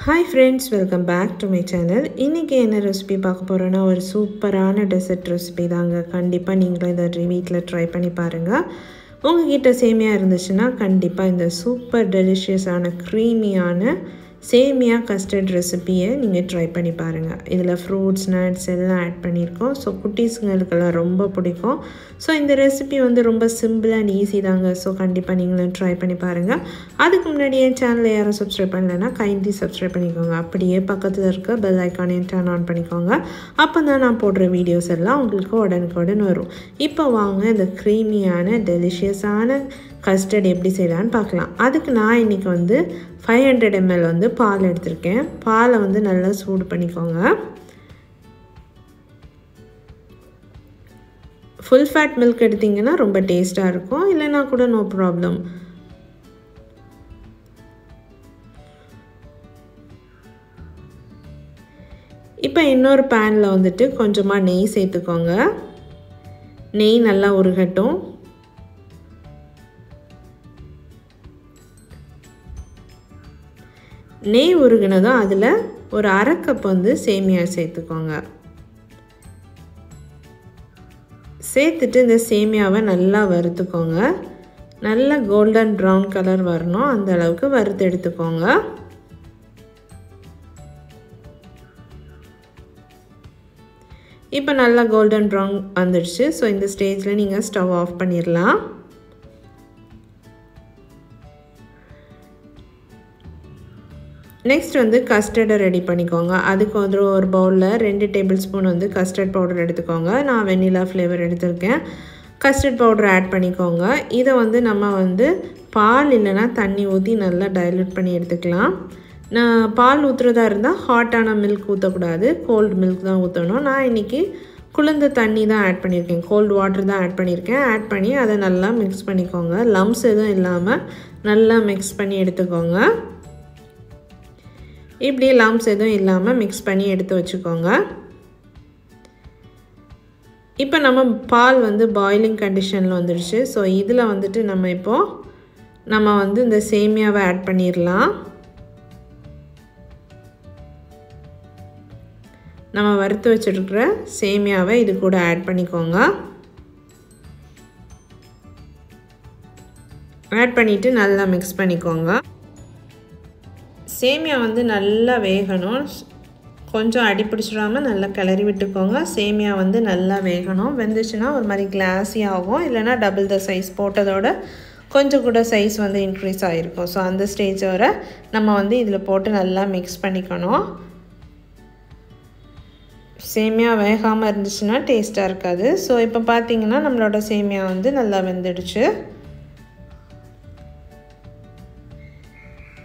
Hi friends, welcome back to my channel. இன்னைக்கு என்ன recipe பார்க்க போறேன்னா ஒரு சூப்பரான டெசர்ட் ரெசிபி தாங்க. கண்டிப்பா நீங்களும் இத வீட்ல ட்ரை பண்ணி பாருங்க. உங்ககிட்ட சேமியா இருந்துச்சுன்னா கண்டிப்பா இந்த சூப்பர் டெலிஷியஸான க்ரீமியான சேமியா கஸ்டர்ட் ரெசிபியை நீங்கள் ட்ரை பண்ணி பாருங்கள். இதில் ஃப்ரூட்ஸ் நட்ஸ் எல்லாம் ஆட் பண்ணியிருக்கோம். ஸோ குட்டீஸுங்களுக்கெல்லாம் ரொம்ப பிடிக்கும். ஸோ இந்த ரெசிபி ரொம்ப சிம்பிள் அண்ட் ஈஸி தாங்க. ஸோ கண்டிப்பாக நீங்களும் ட்ரை பண்ணி பாருங்கள். அதுக்கு முன்னாடி என் சேனலை யாரும் சப்ஸ்கிரைப் பண்ணலைன்னா கைண்ட்லி சப்ஸ்கிரைப் பண்ணிக்கோங்க. அப்படியே பக்கத்தில் இருக்க பெல் ஐக்கானையும் டர்ன் ஆன் பண்ணிக்கோங்க. அப்போ தான் நான் போடுற வீடியோஸ் எல்லாம் உங்களுக்கு உடனுக்குடன் வரும். இப்போ வாங்க இந்த க்ரீமியான டெலிஷியஸான கஸ்டர்ட் எப்படி செய்யலான்னு பார்க்கலாம். அதுக்கு நான் இன்றைக்கி 500 ml பால் எடுத்திருக்கேன். பாலை நல்லா சூடு பண்ணிக்கோங்க. ஃபுல் ஃபேட் மில்க் எடுத்திங்கன்னா ரொம்ப டேஸ்ட்டாக இருக்கும், இல்லைனா கூட நோ ப்ராப்ளம். இப்போ இன்னொரு பேனில் கொஞ்சமாக நெய் சேர்த்துக்கோங்க. நெய் நல்லா உருகட்டும். நெய் உருகினதும் அதில் ஒரு அரை கப் சேமியா சேர்த்துக்கோங்க. சேர்த்துட்டு இந்த சேமியாவை நல்லா வறுத்துக்கோங்க. நல்லா கோல்டன் ப்ரௌன் கலர் வரணும், அந்த அளவுக்கு வறுத்து எடுத்துக்கோங்க. இப்போ நல்லா கோல்டன் ப்ரௌன் வந்துடுச்சு. ஸோ இந்த ஸ்டேஜில் நீங்கள் ஸ்டவ் ஆஃப் பண்ணிடலாம். நெக்ஸ்ட் கஸ்டர்டை ரெடி பண்ணிக்கோங்க. அதுக்கு ஒரு பவுலில் 2 டேபிள் ஸ்பூன் கஸ்டர்ட் பவுடர் எடுத்துக்கோங்க. நான் வெண்ணிலா ஃப்ளேவர் எடுத்திருக்கேன். கஸ்டர்ட் பவுடர் ஆட் பண்ணிக்கோங்க. இதை நம்ம பால் இல்லைனா தண்ணி ஊற்றி நல்லா டைல்யூட் பண்ணி எடுத்துக்கலாம். நான் பால் ஊற்றுறதா இருந்தால் ஹாட்டான மில்க் ஊற்றக்கூடாது, கோல்டு மில்க் தான் ஊற்றணும். நான் இன்றைக்கி குளிர்ந்த தண்ணி தான் ஆட் பண்ணியிருக்கேன், கோல்டு வாட்டர் தான் ஆட் பண்ணியிருக்கேன். ஆட் பண்ணி அதை நல்லா மிக்ஸ் பண்ணிக்கோங்க. லம்ஸ் எதுவும் இல்லாமல் நல்லா மிக்ஸ் பண்ணி எடுத்துக்கோங்க. இப்படி லம்ஸ் எதுவும் இல்லாமல் மிக்ஸ் பண்ணி எடுத்து வச்சுக்கோங்க. இப்போ நம்ம பால் பாயிலிங் கண்டிஷனில் வந்துடுச்சு. ஸோ இதில் நம்ம இந்த சேமியாவை ஆட் பண்ணிடலாம். நம்ம வறுத்து வச்சுருக்கிற சேமியாவை இது கூட ஆட் பண்ணிக்கோங்க. ஆட் பண்ணிவிட்டு நல்லா மிக்ஸ் பண்ணிக்கோங்க. சேமியா நல்லா வேகணும். கொஞ்சம் அடி பிடிச்சிடாமல் நல்லா கிளறி விட்டுக்கோங்க. சேமியா நல்லா வேகணும். வெந்துச்சுன்னா ஒரு மாதிரி கிளாஸி ஆகும், இல்லைனா டபுள் த சைஸ் போட்டதோட கொஞ்சம் கூட சைஸ் இன்க்ரீஸ் ஆகிருக்கும். ஸோ அந்த ஸ்டேஜ் வரை நம்ம இதில் போட்டு நல்லா மிக்ஸ் பண்ணிக்கணும். சேமியா வேகாமல் இருந்துச்சுன்னா டேஸ்ட்டாக இருக்காது. ஸோ இப்போ பார்த்திங்கன்னா நம்மளோட சேமியா நல்லா வெந்துடுச்சு.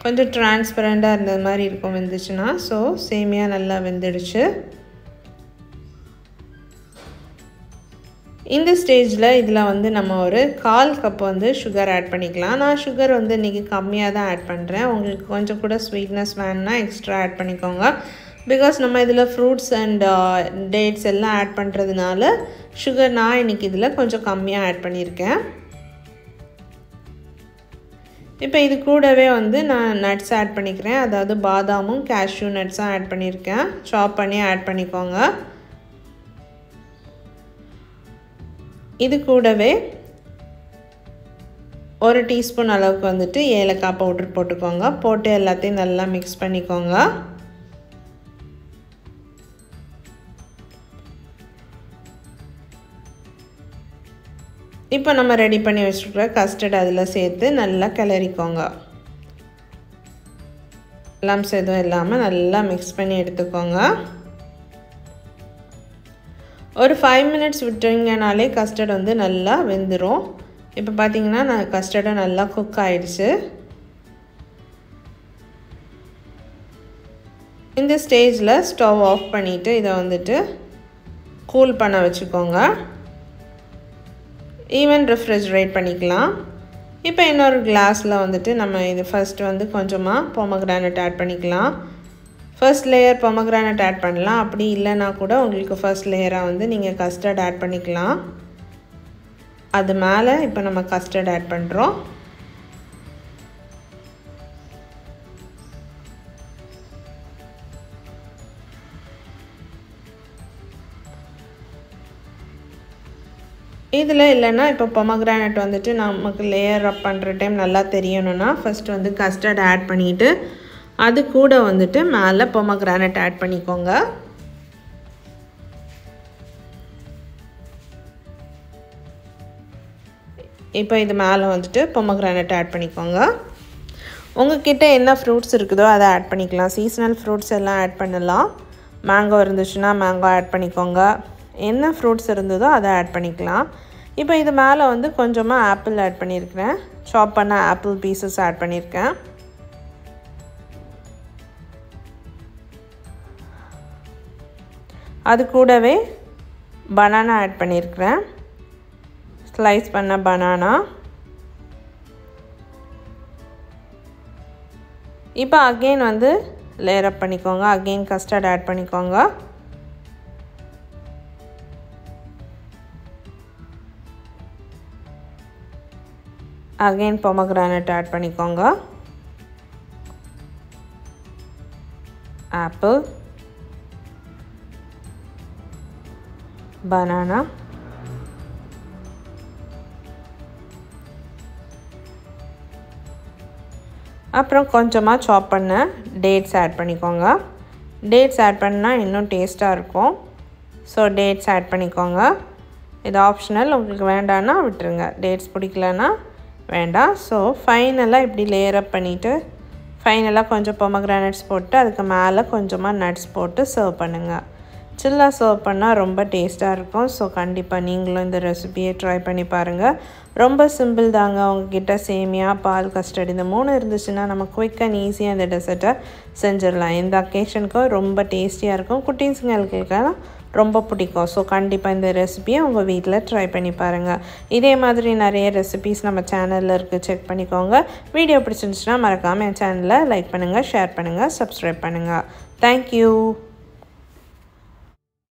கொஞ்சம் டிரான்ஸ்பரண்டாக இருந்த மாதிரி இருக்கும் வெந்துச்சுன்னா. ஸோ சேமியா நல்லா வெந்துடுச்சு. இந்த ஸ்டேஜில் இதில் நம்ம ஒரு 1/4 கப் சுகர் ஆட் பண்ணிக்கலாம். நான் சுகர் இன்றைக்கி கம்மியாக தான் ஆட் பண்ணுறேன். உங்களுக்கு கொஞ்சம் கூட ஸ்வீட்னஸ் வேணுன்னா எக்ஸ்ட்ரா ஆட் பண்ணிக்கோங்க. பிகாஸ் நம்ம இதில் ஃப்ரூட்ஸ் அண்ட் டேட்ஸ் எல்லாம் ஆட் பண்ணுறதுனால சுகர் நான் இன்றைக்கி இதில் கொஞ்சம் கம்மியாக ஆட் பண்ணியிருக்கேன். இப்போ இது கூடவே நான் நட்ஸ் ஆட் பண்ணிக்கிறேன். அதாவது பாதாமும் கேஷ்யூ நட்ஸும் ஆட் பண்ணியிருக்கேன். சாப் பண்ணி ஆட் பண்ணிக்கோங்க. இது கூடவே 1 டீஸ்பூன் அளவுக்கு ஏலக்காய் பவுடர் போட்டுக்கோங்க. போட்டு எல்லாத்தையும் நல்லா மிக்ஸ் பண்ணிக்கோங்க. இப்போ நம்ம ரெடி பண்ணி வச்சுருக்கிற கஸ்டர்ட் அதில் சேர்த்து நல்லா கிளறிக்கோங்க. லம்ஸ் எதுவும் இல்லாமல் நல்லா மிக்ஸ் பண்ணி எடுத்துக்கோங்க. ஒரு 5 மினிட்ஸ் விட்டுங்கனாலே கஸ்டர்ட் நல்லா வெந்துடும். இப்போ பார்த்திங்கன்னா கஸ்டர்டும் நல்லா குக் ஆகிடுச்சு. இந்த ஸ்டேஜில் ஸ்டவ் ஆஃப் பண்ணிவிட்டு இதை கூல் பண்ண வச்சுக்கோங்க. ஈவன் ரெஃப்ரிஜரேட் பண்ணிக்கலாம். இப்போ இன்னொரு கிளாஸில் நம்ம இது ஃபஸ்ட்டு கொஞ்சமாக பொமக்ரானட் ஆட் பண்ணிக்கலாம். ஃபர்ஸ்ட் லேயர் பொமக்ரானட் ஆட் பண்ணலாம். அப்படி இல்லைனா கூட உங்களுக்கு ஃபர்ஸ்ட் லேயராக நீங்கள் கஸ்டர்ட் ஆட் பண்ணிக்கலாம். அது மேலே இப்போ நம்ம கஸ்டர்ட் ஆட் பண்ணுறோம். இதில் இல்லைன்னா இப்போ பொமக்ரானட் வந்துட்டு நமக்கு லேயர் அப் பண்ணுற டைம் நல்லா தெரியணும்னா ஃபஸ்ட்டு வந்து கஸ்டர்ட் ஆட் பண்ணிவிட்டு அது கூட வந்துட்டு மேலே பொமக்ரானட் ஆட் பண்ணிக்கோங்க. இப்போ இது மேலே வந்துட்டு பொமக்ரானட் ஆட் பண்ணிக்கோங்க. உங்கள்கிட்ட என்ன ஃப்ரூட்ஸ் இருக்குதோ அதை ஆட் பண்ணிக்கலாம். சீசனல் ஃப்ரூட்ஸ் எல்லாம் ஆட் பண்ணலாம். மேங்கோ இருந்துச்சுன்னா மேங்கோ ஆட் பண்ணிக்கோங்க. என்ன ஃப்ரூட்ஸ் இருந்ததோ அதை ஆட் பண்ணிக்கலாம். இப்போ இது மேலே வந்து கொஞ்சமாக ஆப்பிள் ஆட் பண்ணியிருக்கிறேன். சாப் பண்ண ஆப்பிள் பீசஸ் ஆட் பண்ணியிருக்கேன். அது கூடவே பனானா ஆட் பண்ணியிருக்கிறேன். ஸ்லைஸ் பண்ண பனானா. இப்போ அகெயின் வந்து லேயர் அப் பண்ணிக்கோங்க. அகெயின் கஸ்டர்ட் ஆட் பண்ணிக்கோங்க. அகெயின் பொமக்ரானட் ஆட் பண்ணிக்கோங்க. ஆப்பிள், பனானா, அப்புறம் கொஞ்சமாக சாப் பண்ண டேட்ஸ் ஆட் பண்ணிக்கோங்க. டேட்ஸ் ஆட் பண்ணால் இன்னும் டேஸ்ட்டாக இருக்கும். ஸோ டேட்ஸ் ஆட் பண்ணிக்கோங்க. இது ஆப்ஷனல், உங்களுக்கு வேண்டான்னா விட்டுருங்க. டேட்ஸ் பிடிக்கலன்னா வேண்டாம். ஸோ ஃபைனலாக இப்படி லேயர் அப் பண்ணிவிட்டு ஃபைனலாக கொஞ்சம் பொமக்ரானட்ஸ் போட்டு அதுக்கு மேலே கொஞ்சமாக நட்ஸ் போட்டு சர்வ் பண்ணுங்கள். சில்லாக சர்வ் பண்ணால் ரொம்ப டேஸ்ட்டாக இருக்கும். ஸோ கண்டிப்பாக நீங்களும் இந்த ரெசிபியை ட்ரை பண்ணி பாருங்கள். ரொம்ப சிம்பிள் தாங்க. உங்ககிட்ட சேமியா, பால், கஸ்டர்ட் இந்த 3 இருந்துச்சுன்னா நம்ம குயிக் அண்ட் ஈஸியாக இந்த டெசர்ட்டை செஞ்சிடலாம். இந்த அக்கேஷனுக்கும் ரொம்ப டேஸ்டியாக இருக்கும். குட்டீஸுங்களுக்கெல்லாம் ரொம்ப பிடிக்கும். ஸோ கண்டிப்பாக இந்த ரெசிபியை உங்கள் வீட்டில் ட்ரை பண்ணி பாருங்கள். இதே மாதிரி நிறைய ரெசிபிஸ் நம்ம சேனலில் இருக்குது, செக் பண்ணிக்கோங்க. வீடியோ பிடிச்சிருந்துச்சுன்னா மறக்காமல் என் சேனலை லைக் பண்ணுங்கள், ஷேர் பண்ணுங்கள், சப்ஸ்கிரைப் பண்ணுங்கள். தேங்க்யூ.